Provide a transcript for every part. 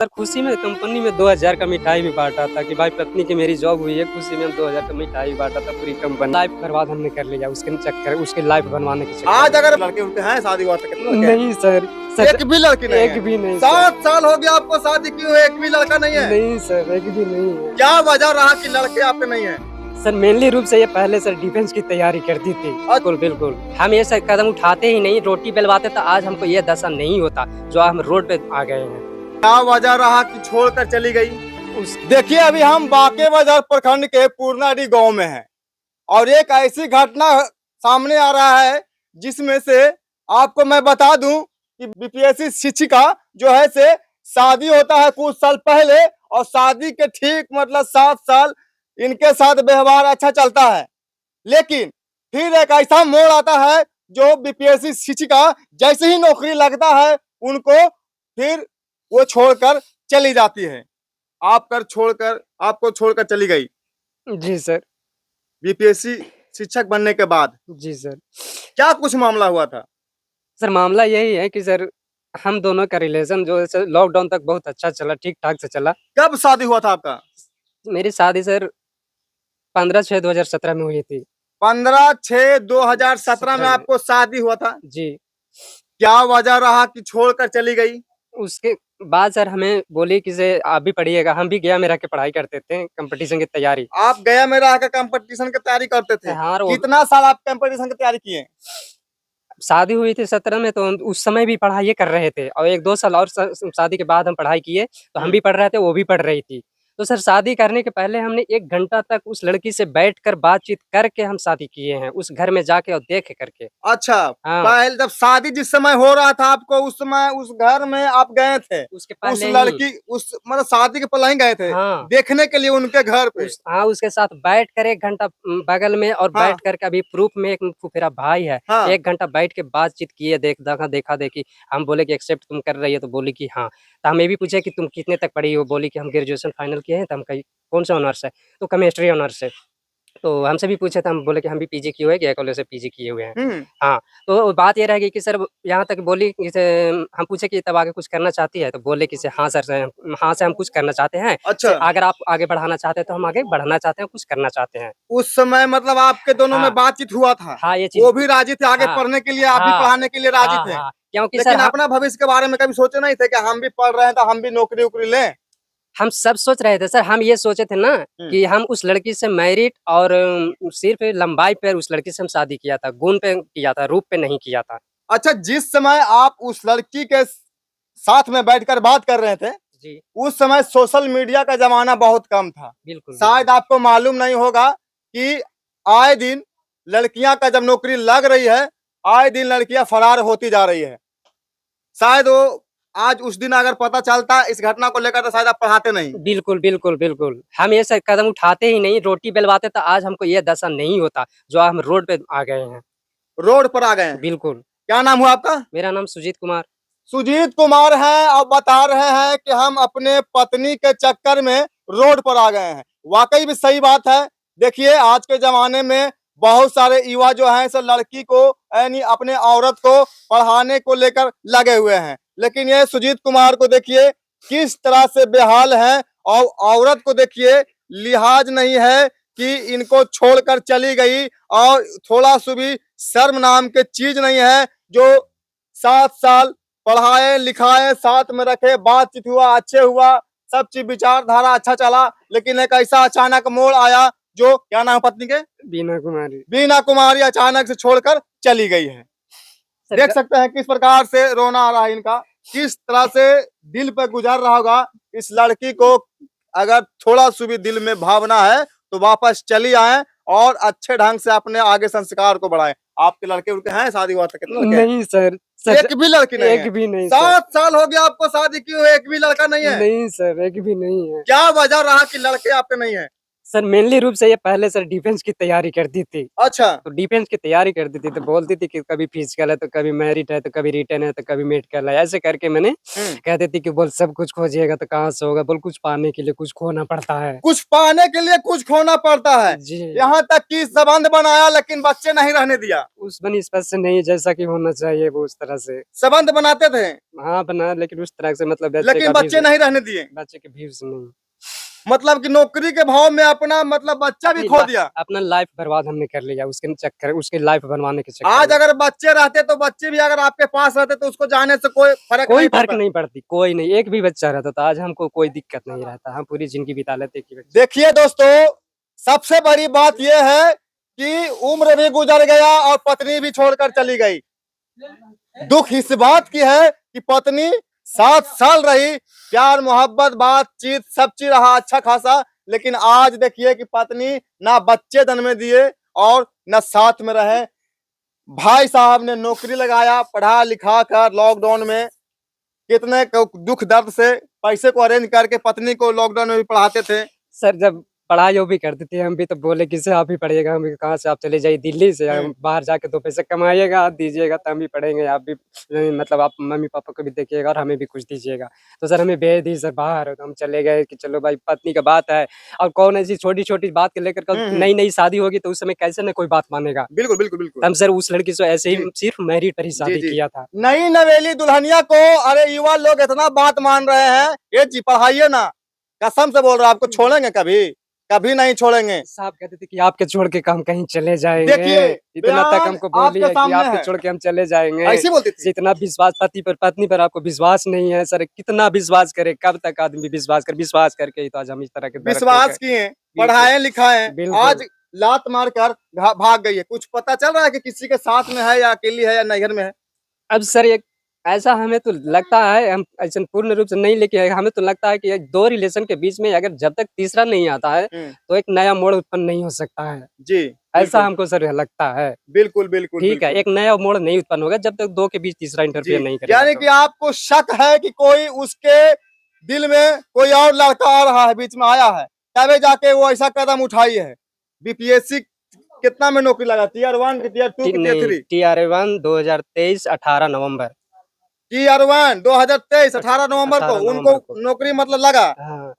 Sir खुशी में company में 2000 का मिठाई भी बांटा था कि भाई पत्नी की मेरी जॉब हुई है, खुशी में हम 2000 का मिठाई बांटा था पूरी कंपनी। लाइफ बर्बाद हमने कर लिया उसके चक्कर, उसके लाइफ बनवाने के चक्कर। आज अगर लड़के उनके हैं शादी हुआ तो कितने लड़के हैं? नहीं सर एक भी लड़की नहीं एक है? भी नहीं 7 साल हो गया आपको शादी की हुए, एक भी लड़का नहीं है? नहीं सर, एक भी नहीं है। क्या वजह रहा कि लड़के आपके नहीं है? सर मेनली रूप से ये पहले सर डिफेंस की तैयारी करती थी। बिल्कुल बिल्कुल, हम ये सर कदम उठाते ही नहीं, रोटी बेलवाते तो आज हमको ये दशा नहीं होता जो हम रोड पे आ गए हैं। क्या वजह रहा कि छोड़कर चली गई? देखिए अभी हम बांके बाजार प्रखंड के पूर्णाडी गांव में हैं और एक ऐसी घटना सामने आ रहा है जिसमें से आपको मैं बता दूं कि बीपीएससी शिक्षिका जो है से शादी होता है कुछ साल पहले और शादी के ठीक मतलब 7 साल इनके साथ व्यवहार अच्छा चलता है, लेकिन फिर एक ऐसा मोड़ आता है जो बीपीएससी शिक्षिका जैसे ही नौकरी लगता है उनको फिर वो छोड़कर चली जाती है। आपको छोड़कर चली गई जी सर। बीपीएससी शिक्षक बनने के बाद। जी सर। क्या कुछ मामला हुआ था? सर मामला यही है कि सर हम दोनों का रिलेशन जो है सर लॉकडाउन तक बहुत अच्छा चला, ठीक ठाक से चला। कब शादी हुआ था आपका? मेरी शादी सर 15/6/2017 में हुई थी। 15/6/2017 में आपको शादी हुआ था? जी। क्या वजह रहा कि छोड़कर चली गई? उसके बाद सर हमें बोली कि से आप भी पढ़िएगा, हम भी गया में रह के पढ़ाई करते थे, कंपटीशन की तैयारी। आप गया में रह कर कंपटीशन की तैयारी करते थे? हाँ, कितना साल आप कंपटीशन की तैयारी किए? शादी हुई थी 17 में, तो उस समय भी पढ़ाई कर रहे थे और 1-2 साल और शादी के बाद हम पढ़ाई किए, तो हम भी पढ़ रहे थे, वो भी पढ़ रही थी। तो सर शादी करने के पहले हमने 1 घंटा तक उस लड़की से बैठकर बातचीत करके हम शादी किए हैं, उस घर में जाके और देख करके। अच्छा, हाँ। पहले जब शादी जिस समय हो रहा था आपको उस समय उस घर में आप गए थे? उसके उस पहले ही। लड़की उस मतलब शादी के पहले ही गए थे हाँ। देखने के लिए उनके घर पे? हाँ, उसके साथ बैठ कर 1 घंटा बगल में और हाँ। बैठ कर के अभी प्रूफ में एक फुफेरा भाई है, हाँ। 1 घंटा बैठ के बातचीत किए, देखा-देखी। हम बोले कि एक्सेप्ट तुम कर रही हो? तो बोली कि हाँ। तो हम ये भी पूछे कि तुम कितने तक पढ़ी हो? बोली कि हम ग्रेजुएशन फाइनल किए हैं। तो हम कही कौन सा ऑनर्स है? तो केमिस्ट्री ऑनर्स है। तो हमसे भी पूछे, तो हम बोले कि हम भी पीजी किए हुए हैं, गया कॉलेज से पीजी किए हुए हैं। हाँ, तो बात ये रह गई कि सर यहाँ तक बोली कि से हम पूछे कि तब आगे कुछ करना चाहती है? तो बोले कि से हाँ सर से हाँ से हम कुछ करना चाहते हैं। अच्छा। अगर आप आगे बढ़ाना चाहते हैं तो हम आगे बढ़ना चाहते हैं, कुछ करना चाहते हैं। उस समय मतलब आपके दोनों हाँ। में बातचीत हुआ था? हाँ, ये चीज़। वो भी राजी थे आगे हाँ। पढ़ने के लिए, आप भी हाँ। पढ़ाने के लिए राजी हाँ, थे? हाँ। क्योंकि लेकिन सर अपना भविष्य के बारे में कभी सोचे नहीं थे कि हम भी पढ़ रहे हैं तो हम भी नौकरी लें? हम सब सोच रहे थे सर, हम ये सोचे थे ना कि हम उस लड़की से मेरिट और सिर्फ लंबाई पे उस लड़की से हम शादी किया था, गुण पे किया था, रूप पे नहीं किया था। अच्छा, जिस समय आप उस लड़की के साथ में बैठकर बात कर रहे थे जी। उस समय सोशल मीडिया का जमाना बहुत कम था। बिल्कुल। शायद आपको मालूम नहीं होगा कि आए दिन लड़कियां का जब नौकरी लग रही है, आए दिन लड़कियां फरार होती जा रही है। शायद वो आज उस दिन अगर पता चलता इस घटना को लेकर तो शायद आप पढ़ाते नहीं। बिल्कुल। हम ये सर कदम उठाते ही नहीं, रोटी बेलवाते तो आज हमको ये दशा नहीं होता जो हम रोड पे आ गए हैं। रोड पर आ गए हैं। बिल्कुल। क्या नाम हुआ आपका? मेरा नाम सुजीत कुमार। सुजीत कुमार है और बता रहे हैं कि हम अपने पत्नी के चक्कर में रोड पर आ गए हैं। वाकई भी सही बात है। देखिए आज के जमाने में बहुत सारे युवा जो हैं सो लड़की को यानी अपने औरत को पढ़ाने को लेकर लगे हुए हैं, लेकिन ये सुजीत कुमार को देखिए किस तरह से बेहाल है और औरत को देखिए लिहाज नहीं है कि इनको छोड़कर चली गई और थोड़ा सा भी शर्म नाम के चीज नहीं है। जो 7 साल पढ़ाए लिखाए साथ में रखे, बातचीत हुआ, अच्छे हुआ, सब चीज विचारधारा अच्छा चला, लेकिन एक ऐसा अचानक मोड़ आया जो क्या नाम है पत्नी के? बीना कुमारी अचानक से छोड़कर चली गई है। देख सकते हैं किस प्रकार से रोना आ रहा है इनका, किस तरह से दिल पे गुजर रहा होगा। इस लड़की को अगर थोड़ा सा भी दिल में भावना है तो वापस चली आए और अच्छे ढंग से अपने आगे संस्कार को बढ़ाएं। आपके लड़के उनके हैं शादी हुआ था? कितने लड़के हैं? नहीं सर, एक भी लड़की नहीं है? एक भी नहीं। 7 साल हो गया आपको शादी की हुए, एक भी लड़का नहीं है? नहीं सर, एक भी नहीं है। क्या वजह रहा कि लड़के आपके नहीं है? सर मेनली रूप से ये पहले सर डिफेंस की तैयारी करती थी। अच्छा। तो डिफेंस की तैयारी करती थी तो बोलती थी कि कभी फिजिकल है तो कभी मेरिट है तो कभी रिटन है तो कभी मेडिकल है, ऐसे करके मैंने कहती थी कि बोल सब कुछ खोजिएगा तो कहाँ से होगा, बोल कुछ पाने के लिए कुछ खोना पड़ता है। कुछ पाने के लिए कुछ खोना पड़ता है। जी। यहाँ तक कि संबंध बनाया लेकिन बच्चे नहीं रहने दिया। उस बनी स्पष्ट नहीं जैसा कि होना चाहिए वो उस तरह से। संबंध बनाते थे हाँ बना लेकिन उस तरह से मतलब लेकिन बच्चे नहीं रहने दिए। बच्चे के व्यूज नहीं। मतलब कि नौकरी के भाव में अपना मतलब बच्चा भी खो दिया। अपना लाइफ बर्बाद हमने कर लिया उसके चक्कर, उसकी लाइफ बनवाने के चक्कर आज में। अगर बच्चे रहते तो बच्चे भी अगर आपके पास रहते तो उसको जाने से कोई कोई फर्क पड़ता। नहीं पड़ती, कोई नहीं, एक भी बच्चा रहता तो आज हमको कोई दिक्कत नहीं रहता, हम पूरी जिंदगी बिता लेते एक ही बच्चे। देखिए दोस्तों, सबसे बड़ी बात यह है कि उम्र भी गुजर गया और पत्नी भी छोड़कर चली गई। दुख इस बात की है कि पत्नी 7 साल रही, प्यार मोहब्बत बातचीत सब चीज रहा अच्छा खासा, लेकिन आज देखिए कि पत्नी ना बच्चे जन्म दिए और न साथ में रहे। भाई साहब ने नौकरी लगाया, पढ़ा लिखा कर लॉकडाउन में कितने दुख दर्द से पैसे को अरेंज करके पत्नी को लॉकडाउन में भी पढ़ाते थे। सर जब पढ़ाई वो भी करते थे हम भी तो बोले किसे आप ही पढ़िएगा, हम भी कहाँ से, आप चले जाइए दिल्ली से, हम बाहर जाके 2 पैसे कमाइएगा आप दीजिएगा तो हम भी पढ़ेंगे, आप भी मतलब आप मम्मी पापा को भी देखिएगा और हमें भी कुछ दीजिएगा। तो सर हमें भेज दी सर बाहर, तो हम चले गए कि चलो भाई पत्नी का बात है और कौन ऐसी छोटी-छोटी बात को लेकर नई-नई शादी होगी तो उस समय कैसे न कोई बात मानेगा। बिल्कुल, बिल्कुल, बिल्कुल। हम सर उस लड़की से ऐसे ही सिर्फ मैरिड पर ही शादी किया था। नई नवेली दुल्हनिया को अरे युवा लोग इतना बात मान रहे हैं, ये जी पढ़ाइए ना, कसम से बोल रहा हूं आपको छोड़ेंगे कभी? कभी नहीं छोड़ेंगे। साहब कहते थे कि आपके छोड़ के हम कहीं चले जाएंगे। देखिए इतना तक हमको बोली है कि आपके है। छोड़ के हम चले जाएंगे। ऐसी बोलती थी। जितना विश्वास पत्नी पर आपको विश्वास नहीं है सर, कितना विश्वास करे, कब तक आदमी विश्वास करके ही तो आज हम इस तरह के विश्वास किए, पढ़ाए लिखाए, आज लात मार कर भाग गई है। कुछ पता चल रहा है कि किसी के साथ में है या अकेली है या नैहर में है? अब सर एक ऐसा हमें तो लगता है, हम ऐसा पूर्ण रूप से नहीं, लेकिन हमें तो लगता है कि 2 रिलेशन के बीच में अगर जब तक तीसरा नहीं आता है तो एक नया मोड़ उत्पन्न नहीं हो सकता है। जी, ऐसा हमको सर लगता है। बिल्कुल, बिल्कुल, ठीक है, एक नया मोड़ नहीं उत्पन्न होगा जब तक 2 के बीच तीसरा इंटरफेयर नहीं करेगा। यानी कि आपको शक है कि कोई उसके दिल में कोई और लड़का आ रहा है, बीच में आया है, तभी जाके वो ऐसा कदम उठाई है। बीपीएससी कितना में नौकरी लगा? टियर 1 की टियर 2 की टियर 3? टियर 1 2023 18 नवंबर। टियर 1 2023 18 नवंबर को उनको नौकरी मतलब लगा।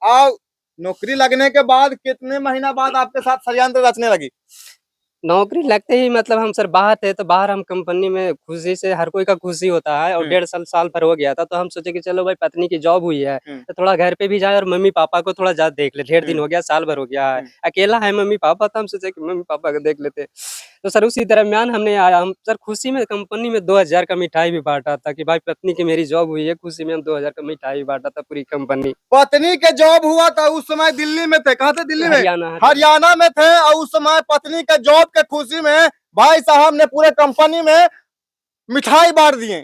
और नौकरी लगने के बाद कितने महीना बाद आपके साथ षड्यंत्र रचने लगी? नौकरी लगते ही मतलब हम सर बाहर थे, तो बाहर हम कंपनी में खुशी से, हर कोई का खुशी होता है, और 1.5 साल पर हो गया था तो हम सोचे कि चलो भाई पत्नी की जॉब हुई है तो थोड़ा घर पे भी जाए और मम्मी पापा को थोड़ा ज्यादा देख ले। 1.5 दिन हो गया, साल भर हो गया है, अकेला है मम्मी पापा, तो हम सोचे कि मम्मी पापा को देख लेते। तो सर उसी दरमियान हमने आया, हम सर खुशी में कंपनी में 2000 का मिठाई भी बांटा था कि भाई पत्नी की मेरी जॉब हुई है, खुशी में हम 2000 का मिठाई बांटा था पूरी कंपनी। पत्नी के जॉब हुआ था उस समय दिल्ली में थे? कहाँ थे? दिल्ली में, हरियाणा में थे। और उस समय पत्नी के जॉब के खुशी में भाई साहब ने पूरे कंपनी में मिठाई बांट दिए।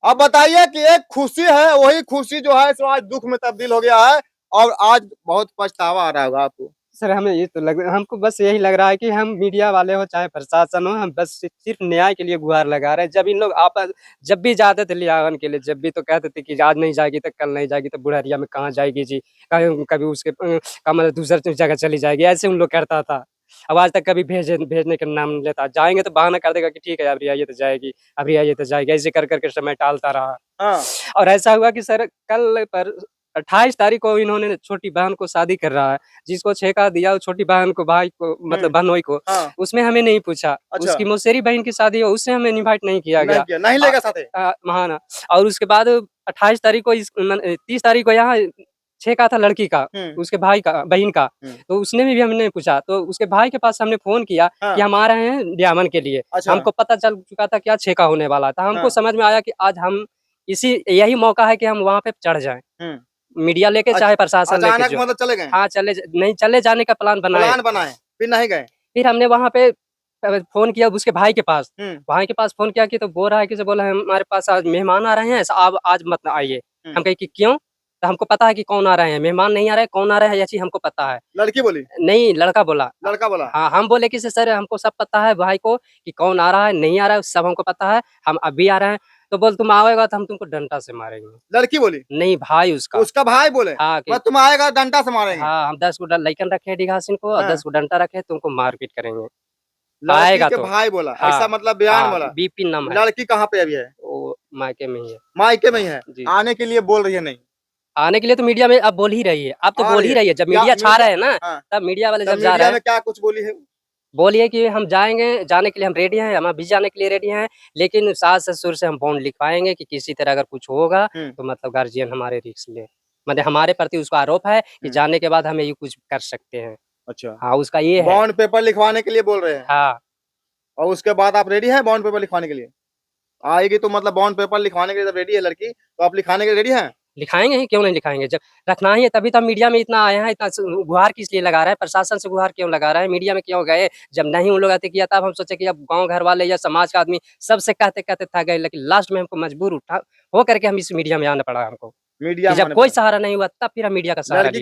अब बताइए कि एक खुशी है, वही खुशी जो है सो आज दुख में तब्दील हो गया है और आज बहुत पछतावा आ रहा होगा आपको। सर हमें ये तो हमको बस यही लग रहा है कि हम मीडिया वाले हो चाहे प्रशासन हो, हम बस सिर्फ न्याय के लिए गुहार लगा रहे हैं। जब इन लोग आपस जब भी जाते थे लियावन के लिए, जब भी तो कहते थे कि आज नहीं जाएगी तो कल नहीं जाएगी तो बुढ़ारिया में कहाँ जाएगी जी, कभी उसके मतलब दूसरी जगह चली जाएगी, ऐसे उन लोग करता था। अब आज तक कभी भेजने का नाम नहीं लेता, जाएंगे तो बहाना कर देगा कि ठीक है अब रियाइए तो जाएगी, अब रियाइए तो जाएगी, ऐसे कर करके समय टालता रहा। और ऐसा हुआ कि सर कल पर 28 तारीख को इन्होंने छोटी बहन को शादी कर रहा है, जिसको छेका दिया छोटी बहन को, भाई को मतलब बहनोई को, उसमें हमें नहीं पूछा। उसकी मौसेरी बहन की शादी है, उससे हमें इनवाइट नहीं किया गया, नहीं लेगा साथे। महाना। और उसके बाद 28 तारीख को 30 तारीख को यहाँ छेका था लड़की का, उसके भाई का, बहन का, तो उसने भी हमने पूछा, तो उसके भाई के पास हमने फोन किया कि हम आ रहे हैं ब्यामन के लिए। हमको पता चल चुका था क्या छेका होने वाला था, हमको समझ में आया कि आज हम यही मौका है कि हम वहाँ पे चढ़ जाएं, मीडिया लेके चाहे प्रशासन लेके। मतलब चले गए? हाँ चले जाने का प्लान बनाए, फिर नहीं गए। फिर हमने वहाँ पे फोन किया उसके भाई के पास, भाई के पास फोन किया कि तो बोल रहा है कि बोला हमारे पास आज मेहमान आ रहे हैं, आप आज मत आइए। हम कहे कि क्यों? तो हमको पता है कि कौन आ रहे हैं, मेहमान नहीं आ रहे, कौन आ रहे हैं ये चीज हमको पता है। लड़की बोली? नहीं, लड़का बोला। लड़का बोला? हाँ, हम बोले कि सर हमको सब पता है भाई को कि कौन आ रहा है नहीं आ रहा है, सब हमको पता है, हम अभी आ रहे हैं। तो बोल तुम आएगा तो हम तुमको डंडा से मारेंगे। लड़की बोली, नहीं भाई उसका। उसका भाई बोले हाँ कि तुम आएगा डंडा से मारेंगे। हाँ हम 10 गो लइकन रखे हैं डिघासिन को और हाँ। 10 गो डंडा रखे हैं, तुमको मारपीट करेंगे। लड़की आएगा के तो। भाई बोला, हाँ, ऐसा मतलब बयान हाँ, बोला। बिपिन नाम है। लड़की कहाँ पे अभी है? वो मायके में ही है। मायके में ही है, जी। आने के लिए बोल रही है नहीं? आने के लिए तो मीडिया में अब बोल ही रही है। अब तो आ बोल रही ही है। रही है। जब क्या मीडिया छा रहा है ना, हाँ, तब मीडिया वाले तब जब जा रहे मीडिया हैं, में क्या कुछ बोली है? बोलिए कि हम जाएँगे, जाने के लिए हम रेडी हैं, हम अभी जाने के लिए रेडी हैं, लेकिन सास-ससुर से हम बॉन्ड लिखवाएँगे कि किसी तरह अगर कुछ होगा, हुँ, तो मतलब गार्जियन हमारे रिस्क ले। मतलब हमारे प्रति उसका आरोप है कि हुँ, जाने के बाद हम ये कुछ कर सकते हैं। अच्छा। हाँ, उसका ये है। बॉन्ड पेपर लिखवाने के लिए बोल रहे हैं हाँ, और उसके बाद आप रेडी हैं बॉन्ड पेपर लिखवाने के लिए? आएगी तो मतलब बॉन्ड पेपर लिखवाने के लिए जब रेडी है लड़की, तो आप लिखाने के लिए रेडी हैं? लिखाएँगे ही, क्यों नहीं लिखाएँगे? जब रखना ही है तभी तो हम मीडिया में इतना आए हैं, इतना स गुहार किस लिए लगा रहे हैं? प्रशासन से गुहार क्यों लगा रहे हैं? मीडिया में क्यों गए? जब नहीं उन लोग आते किया तब हम सोचे कि अब गाँव घर वाले या समाज का आदमी सबसे कहते-कहते थक गए, लेकिन लास्ट में हमको मजबूर हो करके हम इस मीडिया में आना पड़ा हमको, मीडिया कि में जब आने कोई पड़ा। सहारा नहीं हुआ तब फिर हम मीडिया का सहारा लड़की लिया। के